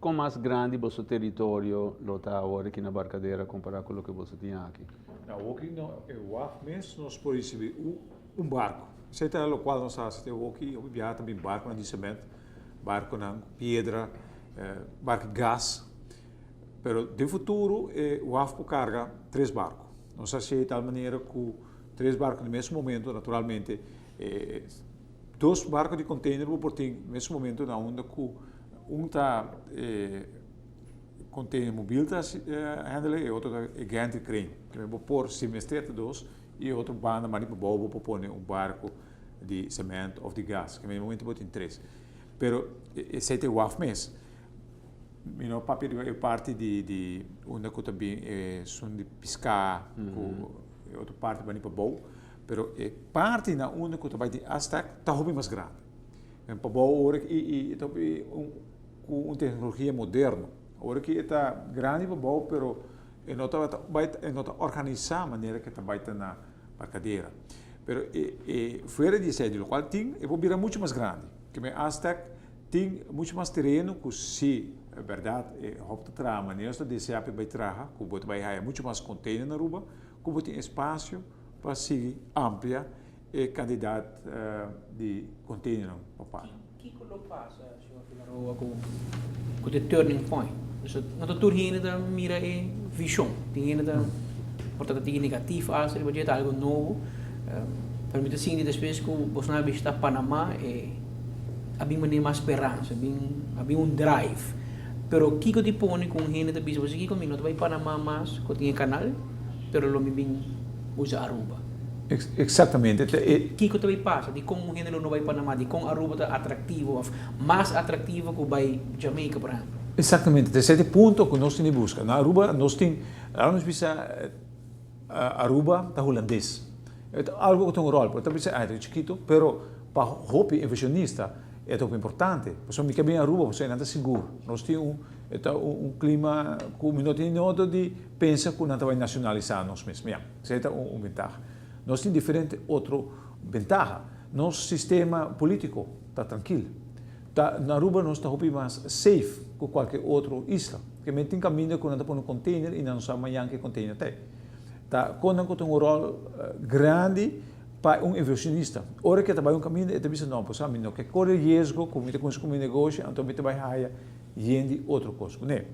com mais grande o território lo está agora aqui na Barcadeira comparado com o que você tinha aqui? Não, aqui no WAF mesmo nós podemos receber barco. Sei lá o qual nós temos aqui, o também barco de cimento, barco na pedra, barco de gás. Pero de futuro, o WAF carga 3 barcos. Nós achamos de tal maneira que 3 barcos no mesmo momento, naturalmente, 2 barcos de container vão por no mesmo momento na onda que está container mobiel está handelen e outro é gigante crane. Que vou por semestre 2 e outro banda mas para bobo para pôr barco de cimento ou de gás, que no momento vou ter 3. Pero esse é o WAF mesmo. Meu papi é parte de onde eu também sou de pescar, outra parte vai para boa, pero parte na onde eu vai de Aztec está bem mais grande. Para boa e também uma tecnologia moderna. Agora que está grande para boa, pero não organizar a maneira que está vai na barcadeira. Pero fora disso, o qual tem, vou virar muito mais grande. Que me Aztec tem muito mais terreno que se é verdade, hopta tra maneira de se vai traga, que você vai ter muito mais container na rua, que você tem espaço para seguir amplia e quantidade de container para que passa, senhor Figueroa, com o turning point? Não estou ainda mira a visão, tem ainda portanto tem negativo, acho que vai ter algo novo. Permite assim depois que o Bolsonaro está Panamá havia uma esperança, havia drive. Pero que eu te põe com gente da bisa, você que comigo não vai Panamá mais, que tinha canal, pero lo me bem usa Aruba. Exatamente. Que eu também passa, de como gente não vai Panamá, de como Aruba está atrativo, mais atrativo que vai Jamaica, por exemplo. Exatamente, esse é o ponto que nós temos busca. Na Aruba nós temos, Aruba está holandês. Algo que tem um rol, porque talvez é chiquito, pero para o inversionista é tão importante. Porque me cabe em Aruba, você não está seguro. Nós temos clima que não tem nada de pensar que não vai nacionalizar nós mesmos. Isso é uma vantagem. Nós temos diferente outra vantagem. Nosso sistema político está tranquilo. Na Aruba nós estamos mais safe que qualquer outra isla. Porque tem caminho que não está um container e não sabe amanhã que container tem. Quando tem um rol grande para inversionista. Ora que trabalha caminho, é também não, pois não que corre risco, como negócio, então me vai haya gente outra coisa, né?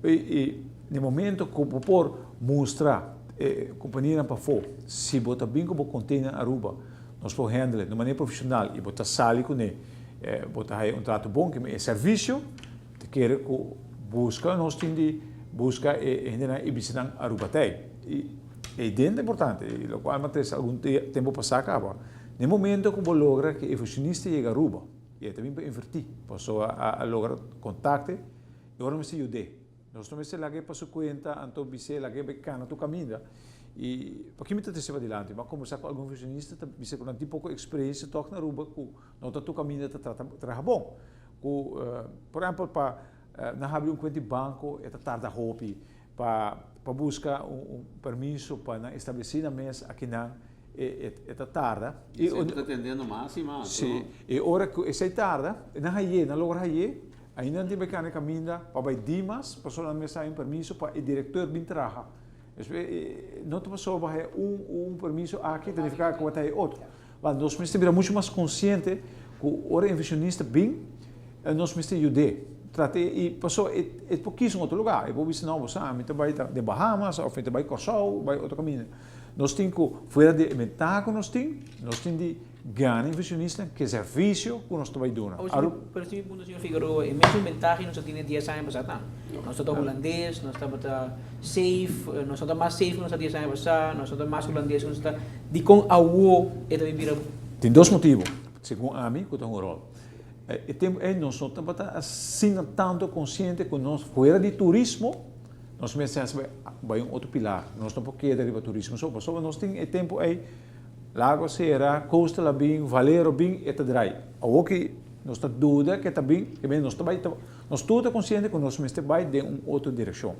E no momento que eu por mostrar companhia para fora, se botar bem como container Aruba, nós podemos handle de maneira profissional e botar sali com né, botar trato bom que é serviço, que quer que busca nós temos de buscar e visitar Aruba tem. E dentro é importante, o qual mantém algum tempo para acaba. No momento que você logra que o inversionista chega a Aruba, e também para invertir, passou a lograr contato, e agora me se ajude. Nós também se lague para sua conta, então você lague bacana tu caminho. E para que me te vai adiante, mas conversar com algum inversionista, você com um pouco de experiência toca na Aruba, que não está tu caminho trata bom. Por exemplo, para na abrir conta de banco, é tarda hopi para buscar permisso para estabelecer na mesa aqui na tarda. E está atendendo mais e mais. Sim. E hora que essa tarda, na logra ainda não tem que caminhar para vai dimas, para só na mesa um permisso para o diretor vir trabalhar. Não te passou vai permisso aqui, tem que ficar com outro. Mas nós precisamos ser muito mais consciente que hora inversionista bem, nós precisamos ajudar. E passou pouquíssimo outro lugar. Eu vou ver se não, você vai de Bahamas, ou vai Corsol, vai outro caminho. Nós temos que, fora de inventar que nós temos de ganhar inversionista, que é serviço que nós estamos dando. Pero se me pergunta, senhor Figueroa, mesmo vantagem nós temos 10 anos passar, nós estamos holandês, nós estamos safe, nós estamos mais safe que nós 10 anos passar, nós estamos mais holandês que nós estamos de com a UO, e também vira. Tem 2 motivos, segundo a mim, que tem um rol. Nós não estamos assim tanto conscientes que nós, fora de turismo, nós pensamos vai outro pilar. Nós não podemos derivar turismo só, nós temos tempo aí, Lago Serra, Costa Labim, Valero Bim, e Tadrai. O que nós estamos dúvida que também, nós todos conscientes que nós vai de uma outra direção.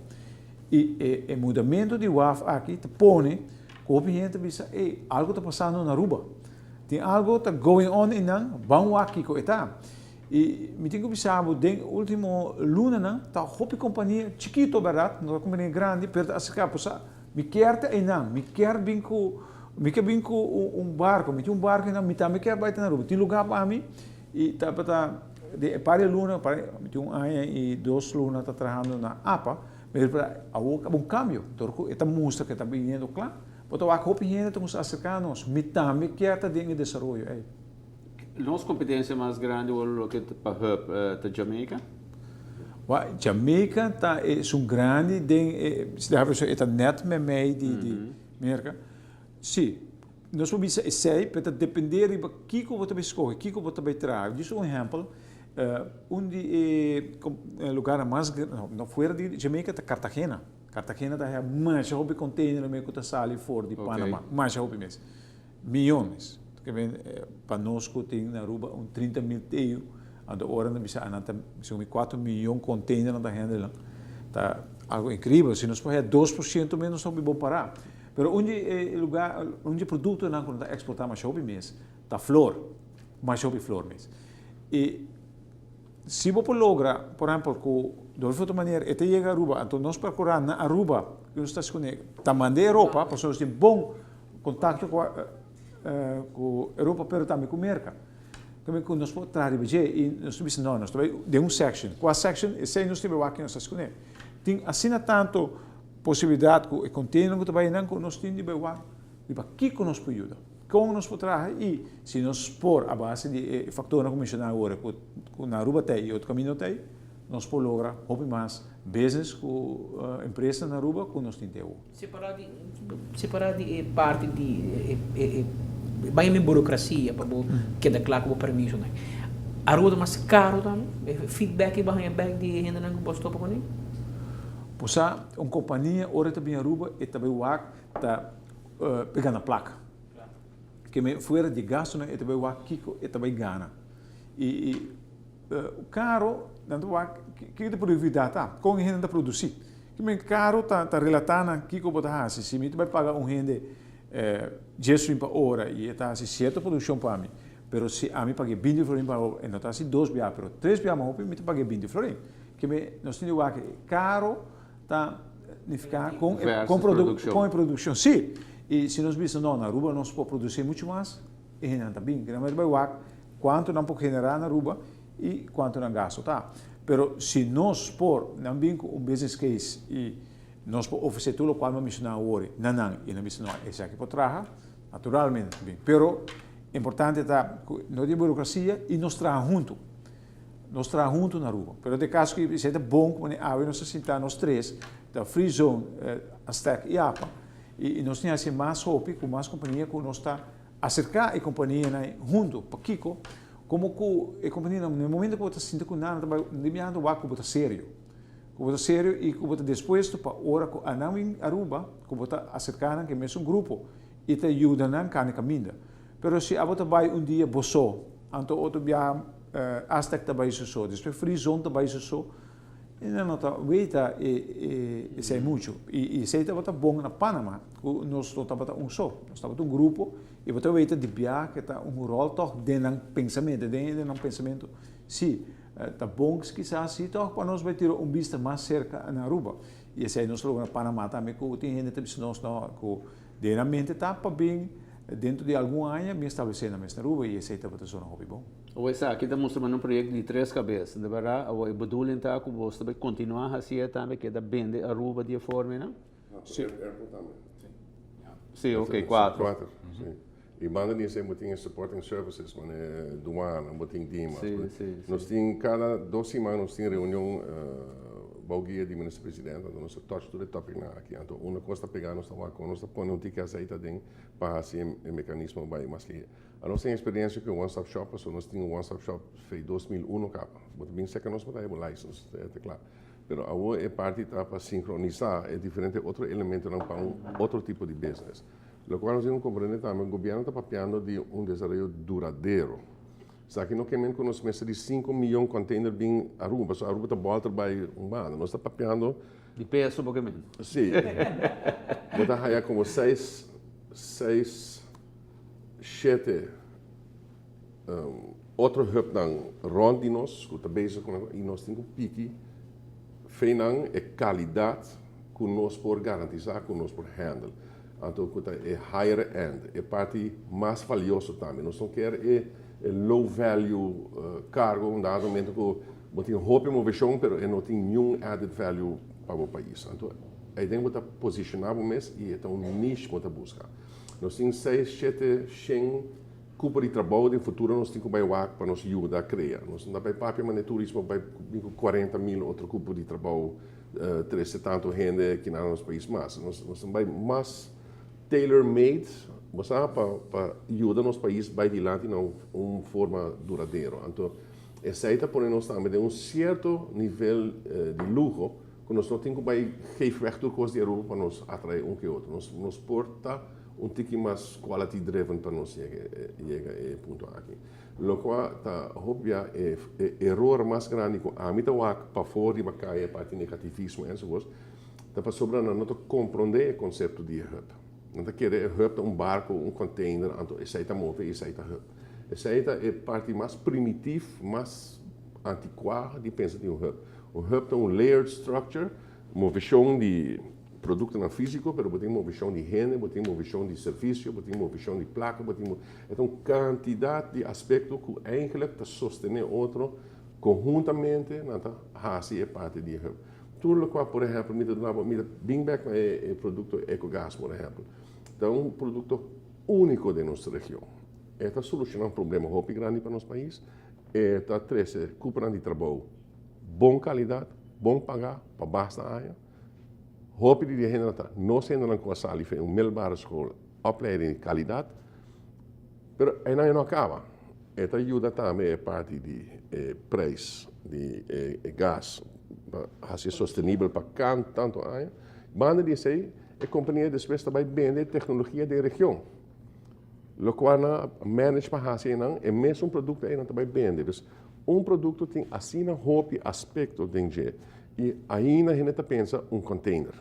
E o mudamento de WAF aqui te põe, que o cliente pensa, algo está passando na Aruba. Tem algo está going on in nan, vamos aqui com eta. E me tenho pensado, den último luna, né? Tá hopi companhia chiquito barato, não companhia grande, perto a secar, posa, me quer te não, me quer binco barco, me tinha barco não, me também quer baita na rua, tem lugar para mim e tá para de pare luna, me tinha ano e 2 luna tá trabalhando na APA, mas para a cambio, torco, eta mostra que tá vindo claro, porque a hopi gente estamos acercando, me também quer te de desenvolvimento aí. Nossa competência mais grande é o que para Jamaica? Jamaica tá é grande, se dá para isso net met mij die merken. Sim, nós vamos dizer, para depender de Kiko você vai escolher, Kiko você vai trazer. Isso é um exemplo, onde lugar mais não fora de Jamaica tá Cartagena. Cartagena tá mais hobby container no meio da sala fora de Panamá, mais hobby mesmo, milhões. Que vem para nós que tem na Aruba 30 mil teio, a hora na bisa anata 4 milhões container na renda lá, tá algo incrível. Se nós for 2% menos não vamos parar. Pero onde lugar, onde produto não quando tá exportar mais hobby mês, tá flor, mais hobby flor mês. E se você logra, por exemplo, com de outra maneira, até chega a Aruba, então nós procurar na Aruba, que nós estamos conectados, tá mandando Europa, para nós ter bom contato com a Europa, pero também com a América. Como é que nós podemos trazer e nós temos não, nós temos de section. Com a section, esse nós temos aqui nós estamos tem assim tanto possibilidade que o container que trabalha não, nós temos de ver o que nós podemos ajudar, como nós podemos trazer e se nós por a base de fatores que mencionar agora, com na Aruba tem e outro caminho tem, nós podemos lograr muito mais business com empresa na Aruba que nós temos. Separar de parte de vai em burocracia para que dá claro o permisso, né? Aruba mais caro também, feedback vai back de renda não gostou para com Pois uma companhia ora também Aruba e também o tá pegando a placa. Que me fora de gasto né, e também o Kiko e também gana. E o caro, tanto que de produtividade tá, com renda da produzir. Que me caro tá relatando Kiko botar se me vai pagar renda gesso para hora e está assim certa produção para mim. Pero se a mim paguei 20 florins para hora, não está assim 2 biá, pero 3 biá mais me paguei 20 florins. Que me nós temos que caro tá ficar com produção. Sim. E se nós vissemos não na Aruba nós podemos produzir muito mais e ainda está bem. Que não vai quanto não pode generar na Aruba e quanto não gasto tá. Pero se nós por não bem com business case e nós podemos oferecer tudo o qual me mencionar hoje, não, e não mencionar esse aqui por trabalhar, naturalmente bem. Pero importante está não de burocracia e nós trabalhamos junto. Nós trabalhamos junto na Aruba. Pero de caso que seja bom, quando nós sentar nós três, da Free Zone, Aztec e APA, e nós temos assim mais hope, com mais companhia, que nós está acercar a companhia junto, para Kiko, como que a companhia, no momento que você sente que nada, não me anda o que você sério. Que você sério e que você disposto para hora que a não em Aruba, que você acercar que é mesmo grupo, e te ajuda na caminho. Pero se a você vai dia boço, então outro dia Aztec também isso, depois Free Zone também isso, e não tá veita e sei muito e sei tá bom na Panamá nós estamos só nós estamos grupo e você veita de viagem que tá rol toch de pensamento sim tá bom que quizás sim toch para nós vai ter vista mais cerca na Aruba e sei nós logo na Panamá também que tem gente que nós não que de na mente tá para bem dentro de algum ano me estabelecer na Aruba e sei tá para zona hobby bom. Ou essa aqui estamos mostrando um projeto de 3 cabeças, de verdade, a bedoeling está que você vai continuar a fazer também, que é da vender a Aruba de forma, não? Sim. Sim, ok, 4. 4, sim. E manda nisso aí, tem supporting services, doana, tem DIMA. Nós temos cada 2 semanas, nós temos reunião, guia de ministro-presidente, nós touch todo o tópico aqui. Então, uma coisa pegar, nós estamos com, nós estamos pondo um ticket aceita dentro para fazer o mecanismo vai mais que a nossa experiência com o One Stop Shop, nós tínhamos um One Stop Shop em 2001 capa. Mas bem sei que nós podemos license, é claro. Mas agora é parte para sincronizar, é diferente outro elemento não para outro tipo de business. O qual nós temos que compreender também, o governo está papeando de desenvolvimento duradouro. Só que não queremos que nós meses de 5 milhões de containers bem Aruba, a Aruba está volta para ano. Nós está papeando de peso um pouquinho. Sim. Nós está como 6, 7 outro hub dan rond die nós, que está bezig com e nós temos um pique, feinan é qualidade que nós por garantizar, que nós por handle. Então, é higher end, é parte mais valiosa também. Nós não queremos low value cargo, um dado momento que tem roupa e inovação, mas não tem nenhum added value para o país. Então, aí dentro está posicionado mesmo e é um nicho que está buscando. Nós temos 6, 7, 100 cupos de trabalho no futuro, nós temos que para nos ajudar a criar. Nós não temos para o turismo, para 40 mil outros cupos de trabalho, 370 gente que não nos país mais. Nós temos mais tailor-made, para ajudar nos país vai adiante de uma forma duradoura. Então, essa é para nós também de certo nível de luxo, que nós não temos que geven tudo coisa de Europa para nos atrair que outro. Nós porta tique mais quality driven para nós chegar a ponto aqui. Lo qual está óbvio é erro mais grande com a mita para fora de bacaia parte negativismo e so tá para sobrar não compreender o conceito de hub. Não querer hub um barco, um container, então essa é move, essa é hub. Essa é a parte mais primitiva, mais antiquada de pensar em um hub. O hub é layered structure, uma visão de produto no físico, mas tem uma visão de renda, tem uma visão de serviço, tem uma visão de placa, é uma quantidade de aspectos que eigenlijk te sostener outro conjuntamente na hasi é parte de hub. Tudo que, por exemplo, me bem back é produto Ecogás, por exemplo. Então, um produto único de nossa região. Está solucionando um problema muito grande para nosso país. Está trazendo cupra de trabalho, boa qualidade, bom pagar, para basta área. Hoop die hinderen, nós ainda com a sala e uma middelbare school, opleiding de qualidade, mas ainda não acaba. Esta ajuda também a parte de preço de gás, para ser sustentável para tanto ano. Banda disso aí, a companhia depois também vende tecnologia da região. O qual manage para fazer não é mesmo um produto ainda também vende. Então, produto tem assim um aspecto de e ainda a gente pensa container.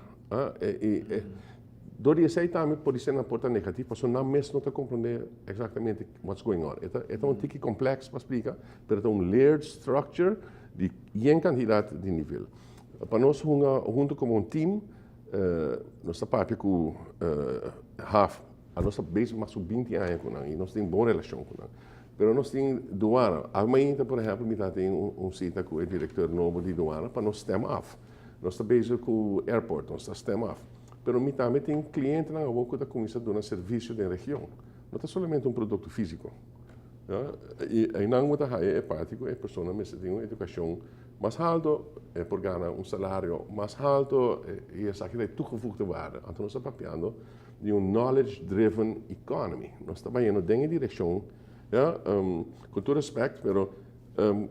Do dia sei também pode ser na porta negativa, porque não mesmo não compreender exatamente what's going on. É um tique complexo para explicar, mas é layered structure de em quantidade de nível. Para nós, junto como team, nossa parte com a nossa base mais 20 anos com ela, e nós temos boa relação com ela. Mas nós temos doana. Amanhã, por exemplo, tem cita com o diretor novo de doana para nós stem off. Nós estamos com o airport, nós estamos stem off. Mas também tem cliente na boca da comissão de um serviço da região. Não é somente produto físico. E não é parte que a pessoa tem uma educação mais alta, por ganhar salário mais alto, e essa aqui é toegevoegde waarde. Então, nós estamos papando de knowledge-driven economy. Nós estamos indo em direção com todo respeito, mas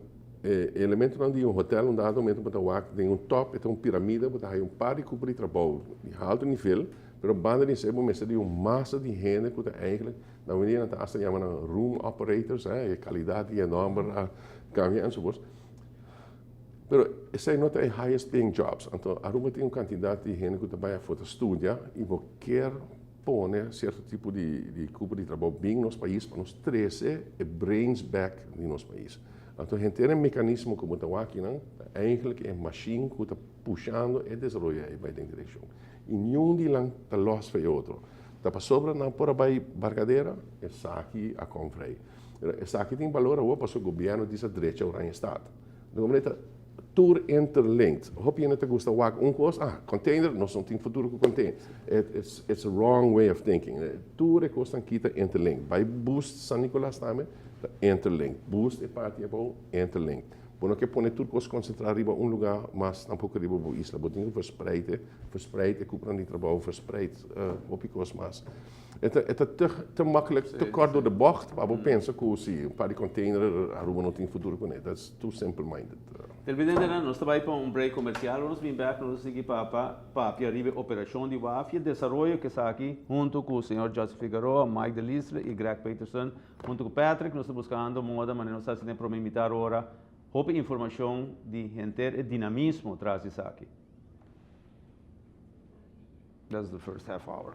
elemento não de hotel, dado momento para tem top, tem pirâmide, tem par de cupos de trabalho de alto nível, mas banda de ser momento de massa de gente que eigenlijk na maneira que está chamando room operators, qualidade enorme, cambia e so forth. Mas esse não é highest paying jobs. Então, a Aruba tem uma quantidade de gente que trabalha para estudar e quer pôr certo tipo de cupo de trabalho bem no nosso país para nos trazer brains back no nosso país. Então, a gente tem um mecanismo como está aqui, eigenlijk é machine que está puxando e desenvolvendo vai em direção. E nenhum de lá está los para outro. Está para sobra, não por a barcadeira, essa aqui a comprei. Essa aqui tem valor a para o governo dessa direita ou em estado. De maneira tour interlinked. Hoop je net gusta wak onkos? Container, nós não temos futuro com container. It's a wrong way of thinking. Tour é costa kita interlinked. By boost San Nicolás também, interlinked. Boost é parte bom interlinked. Bueno que pone tudo coisa concentrar riba lugar, mas tampouco riba bo isla. Botinho verspreid é cupran de trabalho verspreid op coisa mais. Het te makkelijk, te kort door de bocht, maar we pensen que se um par de container Aruba não tem futuro com ele. That's too simple-minded. Televidente, nós estamos para break comercial, nós vamos back, nós seguimos para arriba operação de WAF e desenvolvimento que está aqui, junto com o senhor Joseph Figueroa, Mike Delisle e Greg Peterson, junto com o Patrick, nós estamos buscando moda, mas nós estamos para imitar agora, houve informação de gente e dinamismo atrás disso aqui. That's the first half hour.